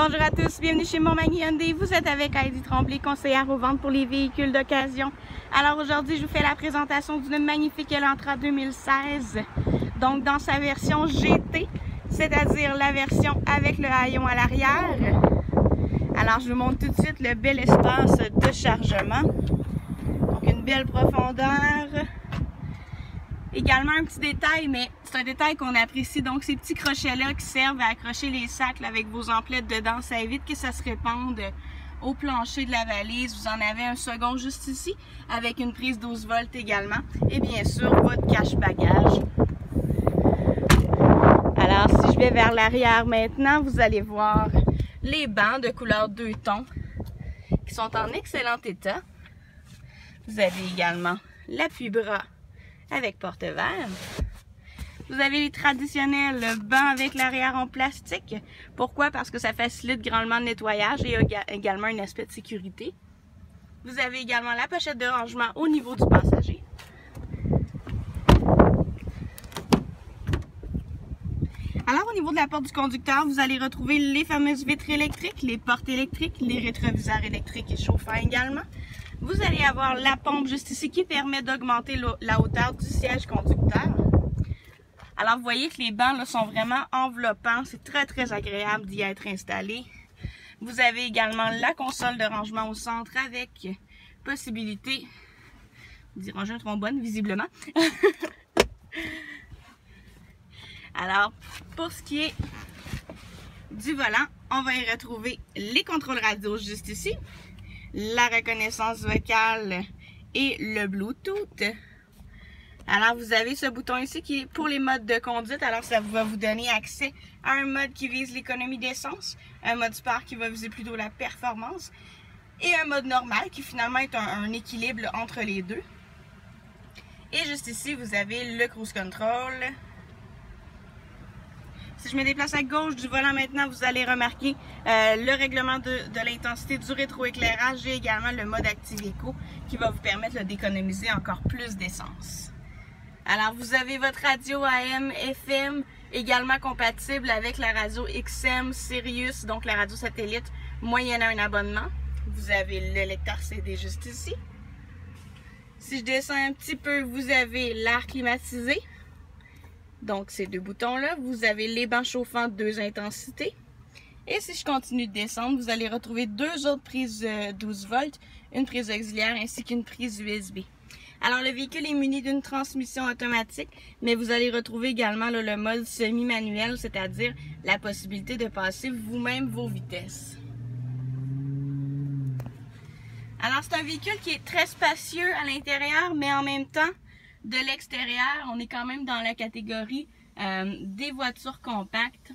Bonjour à tous, bienvenue chez Montmagny Hyundai. Vous êtes avec Heidi Tremblay, conseillère aux ventes pour les véhicules d'occasion. Alors aujourd'hui, je vous fais la présentation d'une magnifique Elantra 2016. Donc dans sa version GT, c'est-à-dire la version avec le haillon à l'arrière. Alors je vous montre tout de suite le bel espace de chargement. Donc une belle profondeur. Également un petit détail, mais c'est un détail qu'on apprécie, donc ces petits crochets-là qui servent à accrocher les sacs là, avec vos emplettes dedans, ça évite que ça se répande au plancher de la valise. Vous en avez un second juste ici, avec une prise 12 volts également, et bien sûr votre cache-bagage. Alors si je vais vers l'arrière maintenant, vous allez voir les bancs de couleur 2 tons, qui sont en excellent état. Vous avez également l'appui-bras avec porte-verre. Vous avez les traditionnels bancs avec l'arrière en plastique. Pourquoi? Parce que ça facilite grandement le nettoyage et également un aspect de sécurité. Vous avez également la pochette de rangement au niveau du passager. Alors au niveau de la porte du conducteur, vous allez retrouver les fameuses vitres électriques, les portes électriques, les rétroviseurs électriques et chauffants également. Vous allez avoir la pompe juste ici qui permet d'augmenter la hauteur du siège conducteur. Alors vous voyez que les bancs là, sont vraiment enveloppants, c'est très agréable d'y être installé. Vous avez également la console de rangement au centre avec possibilité d'y ranger un trombone visiblement. Alors pour ce qui est du volant, on va y retrouver les contrôles radio juste ici, la reconnaissance vocale et le Bluetooth. Alors vous avez ce bouton ici qui est pour les modes de conduite. Alors ça va vous donner accès à un mode qui vise l'économie d'essence, un mode sport qui va viser plutôt la performance et un mode normal qui finalement est un équilibre entre les deux. Et juste ici vous avez le cruise control. Si je me déplace à gauche du volant maintenant, vous allez remarquer le règlement de l'intensité du rétroéclairage et également le mode Active Eco qui va vous permettre d'économiser encore plus d'essence. Alors vous avez votre radio AM, FM, également compatible avec la radio XM Sirius, donc la radio satellite, moyennant un abonnement. Vous avez le lecteur CD juste ici. Si je descends un petit peu, vous avez l'air climatisé. Donc ces deux boutons-là, vous avez les bancs chauffants 2 intensités. Et si je continue de descendre, vous allez retrouver 2 autres prises 12 volts, une prise auxiliaire ainsi qu'une prise USB. Alors le véhicule est muni d'une transmission automatique, mais vous allez retrouver également là, le mode semi-manuel, c'est-à-dire la possibilité de passer vous-même vos vitesses. Alors c'est un véhicule qui est très spacieux à l'intérieur, mais en même temps, de l'extérieur, on est quand même dans la catégorie des voitures compactes.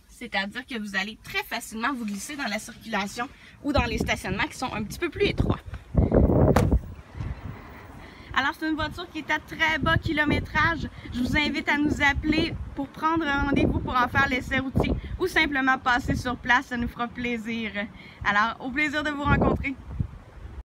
C'est-à-dire que vous allez très facilement vous glisser dans la circulation ou dans les stationnements qui sont un petit peu plus étroits. Alors c'est une voiture qui est à très bas kilométrage. Je vous invite à nous appeler pour prendre rendez-vous pour en faire l'essai routier ou simplement passer sur place, ça nous fera plaisir. Alors au plaisir de vous rencontrer.